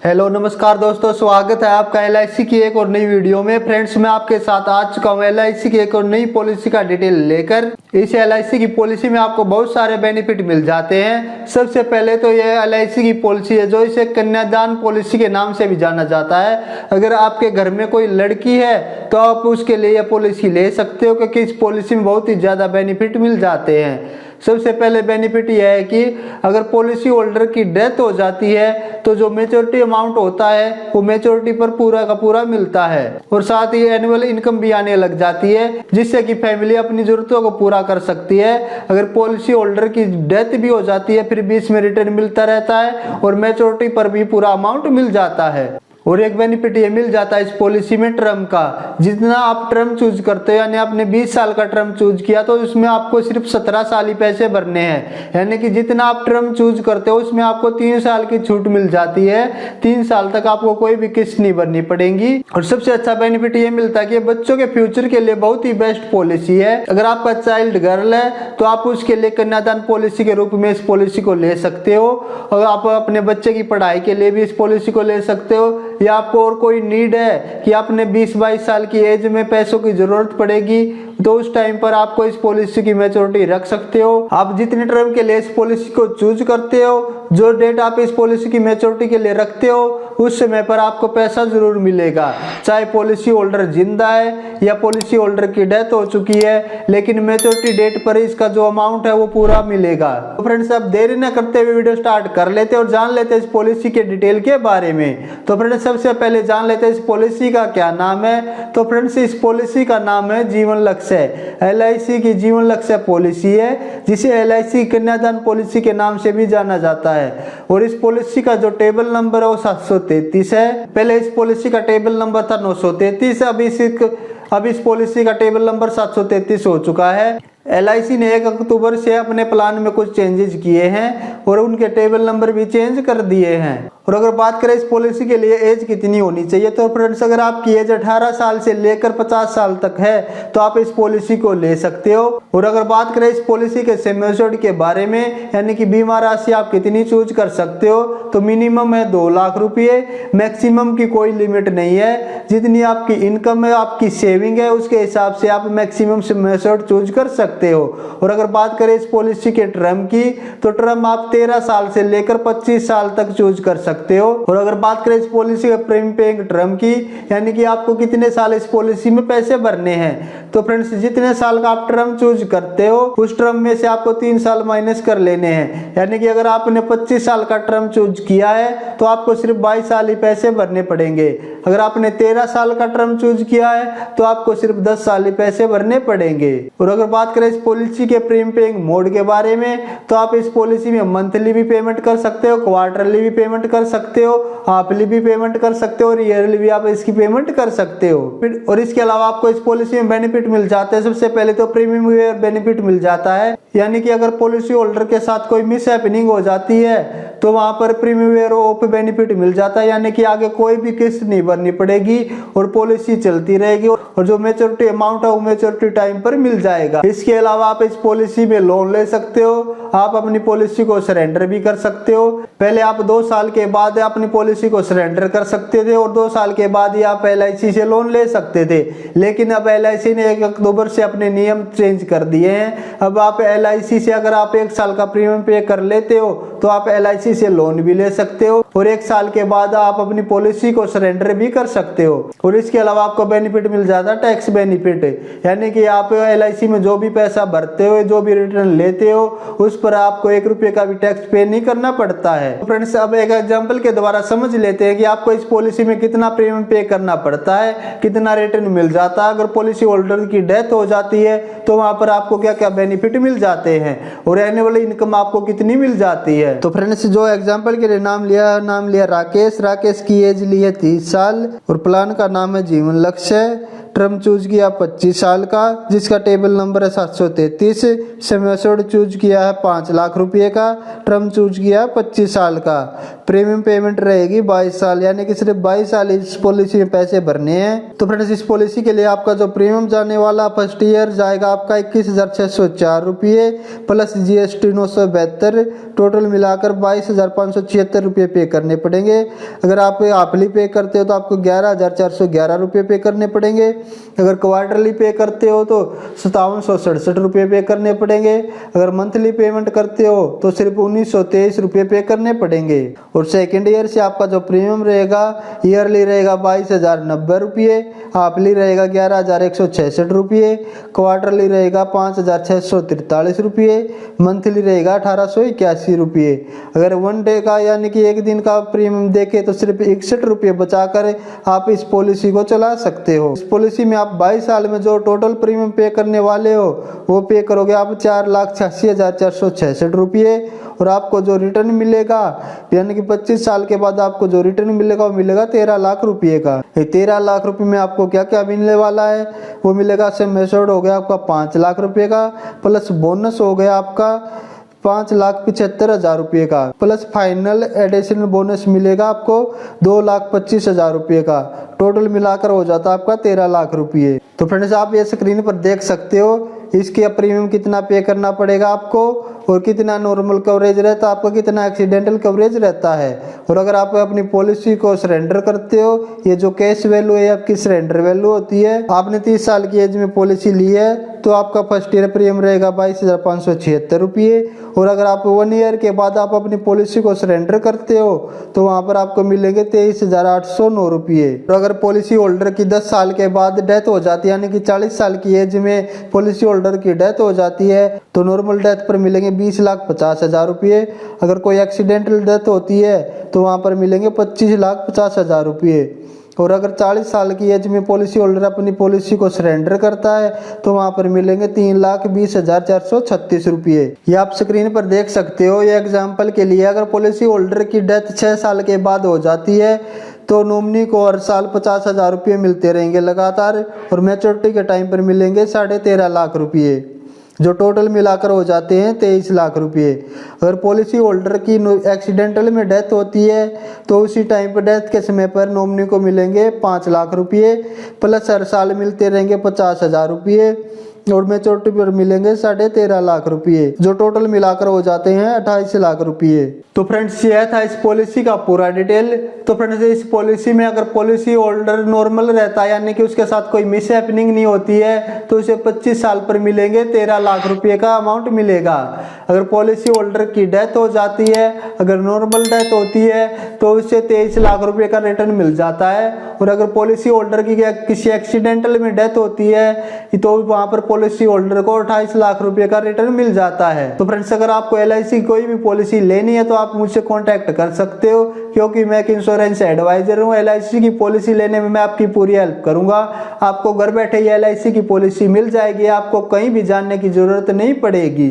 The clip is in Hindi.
हेलो नमस्कार दोस्तों, स्वागत है आपका एलआईसी की एक और नई वीडियो में। फ्रेंड्स, मैं आपके साथ आ चुका हूँ एलआईसी की एक और नई पॉलिसी का डिटेल लेकर। इस एलआईसी की पॉलिसी में आपको बहुत सारे बेनिफिट मिल जाते हैं। सबसे पहले तो ये एलआईसी की पॉलिसी है जो इसे कन्यादान पॉलिसी के नाम से भी जाना जाता है। अगर आपके घर में कोई लड़की है तो आप उसके लिए यह पॉलिसी ले सकते हो, क्योंकि इस पॉलिसी में बहुत ही ज़्यादा बेनिफिट मिल जाते हैं। सबसे पहले बेनिफिट यह है कि अगर पॉलिसी होल्डर की डेथ हो जाती है तो जो मैच्योरिटी अमाउंट होता है वो मैच्योरिटी पर पूरा का पूरा मिलता है, और साथ ही एनुअल इनकम भी आने लग जाती है, जिससे कि फैमिली अपनी जरूरतों को पूरा कर सकती है। अगर पॉलिसी होल्डर की डेथ भी हो जाती है फिर भी इसमें रिटर्न मिलता रहता है और मैच्योरिटी पर भी पूरा अमाउंट मिल जाता है। और एक बेनिफिट ये मिल जाता है इस पॉलिसी में टर्म का। जितना आप टर्म चूज करते हो, यानी आपने 20 साल का टर्म चूज किया तो उसमें आपको सिर्फ 17 साल ही पैसे भरने हैं। यानी कि जितना आप टर्म चूज करते हो उसमें आपको 3 साल की छूट मिल जाती है। 3 साल तक आपको कोई भी किस्त नहीं भरनी पड़ेगी। और सबसे अच्छा बेनिफिट ये मिलता है कि बच्चों के फ्यूचर के लिए बहुत ही बेस्ट पॉलिसी है। अगर आपका चाइल्ड गर्ल है तो आप उसके लिए कन्यादान पॉलिसी के रूप में इस पॉलिसी को ले सकते हो, और आप अपने बच्चे की पढ़ाई के लिए भी इस पॉलिसी को ले सकते हो। या आपको और कोई नीड है कि आपने 20-22 साल की एज में पैसों की जरूरत पड़ेगी तो उस टाइम पर आपको इस पॉलिसी की मैच्योरिटी रख सकते हो। आप जितने टर्म के लिए इस पॉलिसी को चूज करते हो, जो डेट आप इस पॉलिसी की मैच्योरिटी के लिए रखते हो, उस समय पर आपको पैसा जरूर मिलेगा, चाहे पॉलिसी होल्डर जिंदा है या पॉलिसी होल्डर की डेथ हो चुकी है, लेकिन मैच्योरिटी डेट पर इसका जो अमाउंट है वो पूरा मिलेगा। तो फ्रेंड्स, अब देरी न करते हुए वीडियो स्टार्ट कर लेते और जान लेते इस पॉलिसी के डिटेल के बारे में। तो फ्रेंड्स, सबसे पहले जान लेते इस पॉलिसी का क्या नाम है। तो फ्रेंड्स, इस पॉलिसी का नाम है जीवन लक्ष्य। एलआईसी की जीवन लक्ष्य पॉलिसी है, जिसे एलआईसी कन्यादान पॉलिसी के नाम से भी जाना जाता है। और इस पॉलिसी का जो टेबल नंबर है वो 733 है। पहले इस पॉलिसी का टेबल नंबर था 933, अब इस पॉलिसी का टेबल नंबर 733 हो चुका है। एलआईसी ने 1 अक्टूबर से अपने प्लान में कुछ चेंजेस किए हैं और उनके टेबल नंबर भी चेंज कर दिए हैं। और अगर बात करें इस पॉलिसी के लिए एज कितनी होनी चाहिए, तो फ्रेंड्स, अगर आपकी एज 18 साल से लेकर 50 साल तक है तो आप इस पॉलिसी को ले सकते हो। और अगर बात करें इस पॉलिसी के सम एश्योर्ड के बारे में, यानी कि बीमा राशि आप कितनी चूज कर सकते हो, तो मिनिमम है 2 लाख रुपये, मैक्सिमम की कोई लिमिट नहीं है। जितनी आपकी इनकम है, आपकी सेविंग है, उसके हिसाब से आप मैक्सिमम सम एश्योर्ड चूज कर सकते हो। और अगर बात करें इस पॉलिसी के टर्म की, तो टर्म आप 13 साल से लेकर 25 साल तक चूज कर सकते हो। और अगर बात करें इस पॉलिसी के प्रीमियम पेइंग टर्म की, यानी कि आपको कितने साल इस पॉलिसी में पैसे भरने हैं, तो फ्रेंड्स, जितने साल का आप टर्म चूज करते हो उस टर्म में से आपको 3 साल माइनस कर लेने हैं। यानी कि अगर आपने 25 साल का टर्म चूज किया है तो आपको सिर्फ 22 साल ही पैसे भरने पड़ेंगे। अगर आपने 13 साल का टर्म चूज किया है तो आपको सिर्फ 10 साल ही पैसे भरने पड़ेंगे। और अगर बात करें इस पॉलिसी के प्रीमियम पेइंग मोड के बारे में, तो आप इस पॉलिसी में मंथली भी पेमेंट कर सकते हो, क्वार्टरली भी पेमेंट कर सकते हो, हाफली भी पेमेंट कर सकते हो और ईयरली भी आप इसकी पेमेंट कर सकते हो। और इसके अलावा आपको इस पॉलिसी में बेनिफिट मिल जाते हैं। सबसे पहले तो प्रीमियम वेयर बेनिफिट मिल जाता है, यानी कि अगर पॉलिसी होल्डर के साथ कोई मिस हैपनिंग हो जाती है तो वहां पर प्रीमियम वेयर ऑफ बेनिफिट मिल जाता है, यानी कि आगे कोई भी किस्त नहीं भरनी पड़ेगी और पॉलिसी चलती रहेगी और जो मैच्योरिटी अमाउंट है वो मैच्योरिटी टाइम पर मिल जाएगा। इसके अलावा आप इस पॉलिसी में लोन ले सकते हो, आप अपनी पॉलिसी को सरेंडर भी कर सकते हो। पहले आप 2 साल के बाद अपनी पॉलिसी को सरेंडर कर सकते थे और 2 साल के बाद ही आप एलआईसी से लोन ले सकते थे, लेकिन अब एलआईसी ने 1 अक्टूबर से अपने नियम चेंज कर दिए हैं। अब आप एलआईसी से अगर आप 1 साल का प्रीमियम पे कर लेते हो तो आप एलआईसी से लोन भी ले सकते हो और 1 साल के बाद आप अपनी पॉलिसी को सरेंडर भी कर सकते हो। और इसके अलावा आपको बेनिफिट मिल जाता है टैक्स बेनिफिट, यानी कि आप एलआईसी में जो भी पैसा भरते हो, जो भी रिटर्न लेते हो, उस पर आपको 1 रुपये का भी टैक्स पे नहीं करना पड़ता है। तो फ्रेंड्स, अब एक एग्जांपल के द्वारा समझ लेते हैं कि आपको इस पॉलिसी में कितना प्रीमियम पे करना पड़ता है, कितना रिटर्न मिल जाता है। अगर पॉलिसी होल्डर की डेथ हो जाती है तो वहां पर आपको क्या क्या बेनिफिट मिल जाते हैं और एनुअल इनकम आपको कितनी मिल जाती है। तो फ्रेंड्स, जो एग्जांपल के लिए नाम लिया राकेश की एज ली है 30 साल और प्लान का नाम है जीवन लक्ष्य। टर्म चूज किया 25 साल का, जिसका टेबल नंबर है 733। सम एश्योर्ड चूज किया है 5 लाख रुपए का, टर्म चूज किया 25 साल का। प्रीमियम पेमेंट रहेगी 22 साल, यानी कि सिर्फ 22 साल इस पॉलिसी में पैसे भरने हैं। तो फ्रेंड्स इस पॉलिसी के लिए आपका जो प्रीमियम जाने वाला फर्स्ट ईयर जाएगा आपका 21,604 रुपये प्लस GST 972, टोटल मिलाकर 22,576 रुपये पे करने पड़ेंगे। अगर आप हाफली पे करते हो तो आपको 11,411 रुपये पे करने पड़ेंगे। अगर क्वार्टरली पे करते हो तो 5767 रुपये पे करने पड़ेंगे। अगर मंथली पेमेंट करते हो तो सिर्फ 1923 रुपये पे करने पड़ेंगे। और सेकेंड ईयर से आपका जो प्रीमियम रहेगा ईयरली रहेगा 22,090 रुपये, हाफली रहेगा 11,166 रुपये, क्वार्टरली रहेगा 5,643 रुपये, मंथली रहेगा 1,881 रुपये। अगर वन डे का यानी कि एक दिन का प्रीमियम देखे तो सिर्फ 61 रुपये बचाकर आप इस पॉलिसी को चला सकते हो। इस पॉलिसी में आप 22 साल में जो टोटल प्रीमियम पे करने वाले हो वो पे करोगे आप 4,86,466 रुपये। और आपको जो रिटर्न मिलेगा यानी कि 25 साल के बाद आपको जो रिटर्न मिलेगा वो मिलेगा 13 लाख रुपये का। 13 लाख रुपये में आपको क्या क्या मिलने वाला है, वो मिलेगा सम एश्योर्ड हो गया आपका 5 लाख रुपये का, प्लस बोनस हो गया आपका 5,75,000 रुपये का, प्लस फाइनल एडिशनल बोनस मिलेगा आपको 2,25,000 रुपये का। टोटल मिलाकर हो जाता है आपका 13 लाख रुपये। तो फ्रेंड्स आप ये स्क्रीन पर देख सकते हो इसके प्रीमियम कितना पे करना पड़ेगा आपको और कितना नॉर्मल कवरेज रहता है आपका, कितना एक्सीडेंटल कवरेज रहता है। और अगर आप अपनी पॉलिसी को सरेंडर करते हो, ये जो कैश वैल्यू है आपकी सरेंडर वैल्यू होती है। आपने 30 साल की एज में पॉलिसी ली है तो आपका फर्स्ट ईयर प्रीमियम रहेगा 22,576 रुपये। और अगर आप 1 ईयर के बाद आप अपनी पॉलिसी को सरेंडर करते हो तो वहाँ पर आपको मिलेंगे 23,809 रुपये। और अगर पॉलिसी होल्डर की 10 साल के बाद डेथ हो जाती है यानी कि 40 साल की एज में पॉलिसी होल्डर की डेथ हो जाती है तो नॉर्मल डेथ पर मिलेंगे 20,50,000 रुपये। अगर कोई एक्सीडेंटल डेथ होती है तो वहाँ पर मिलेंगे 25,50,000 रुपये। और अगर 40 साल की एज में पॉलिसी होल्डर अपनी पॉलिसी को सरेंडर करता है तो वहाँ पर मिलेंगे 3,20,436 रुपये। ये आप स्क्रीन पर देख सकते हो। ये एग्जाम्पल के लिए अगर पॉलिसी होल्डर की डेथ 6 साल के बाद हो जाती है तो नॉमिनी को हर साल 50,000 रुपये मिलते रहेंगे लगातार और मैच्योरिटी के टाइम पर मिलेंगे 13.5 लाख रुपये, जो टोटल मिलाकर हो जाते हैं 23 लाख रुपये। अगर पॉलिसी होल्डर की एक्सीडेंटल में डेथ होती है तो उसी टाइम पर डेथ के समय पर नॉमिनी को मिलेंगे 5 लाख रुपये, प्लस हर साल मिलते रहेंगे 50,000 रुपये और मैच्योरिटी पर मिलेंगे 13.5 लाख रुपये, जो टोटल मिलाकर हो जाते हैं 28 लाख रुपये। तो फ्रेंड्स यह था इस पॉलिसी का पूरा डिटेल। तो फ्रेंड्स इस पॉलिसी में अगर पॉलिसी होल्डर नॉर्मल रहता है यानी कि उसके साथ कोई मिस हैपनिंग नहीं होती है तो उसे 25 साल पर मिलेंगे 13 लाख रुपये का अमाउंट मिलेगा। अगर पॉलिसी होल्डर की डेथ हो जाती है, अगर नॉर्मल डेथ होती है तो उसे 23 लाख रुपये का रिटर्न मिल जाता है। और अगर पॉलिसी होल्डर की किसी एक्सीडेंटल में डेथ होती है तो वहां पर पॉलिसी होल्डर को 28 लाख रुपए का रिटर्न मिल जाता है। तो फ्रेंड्स अगर आपको LIC की कोई भी पॉलिसी लेनी है तो आप मुझसे कांटेक्ट कर सकते हो, क्योंकि मैं एक इंश्योरेंस एडवाइजर हूँ। LIC की पॉलिसी लेने में मैं आपकी पूरी हेल्प करूंगा। आपको घर बैठे ही LIC की पॉलिसी मिल जाएगी, आपको कहीं भी जाने की जरूरत नहीं पड़ेगी।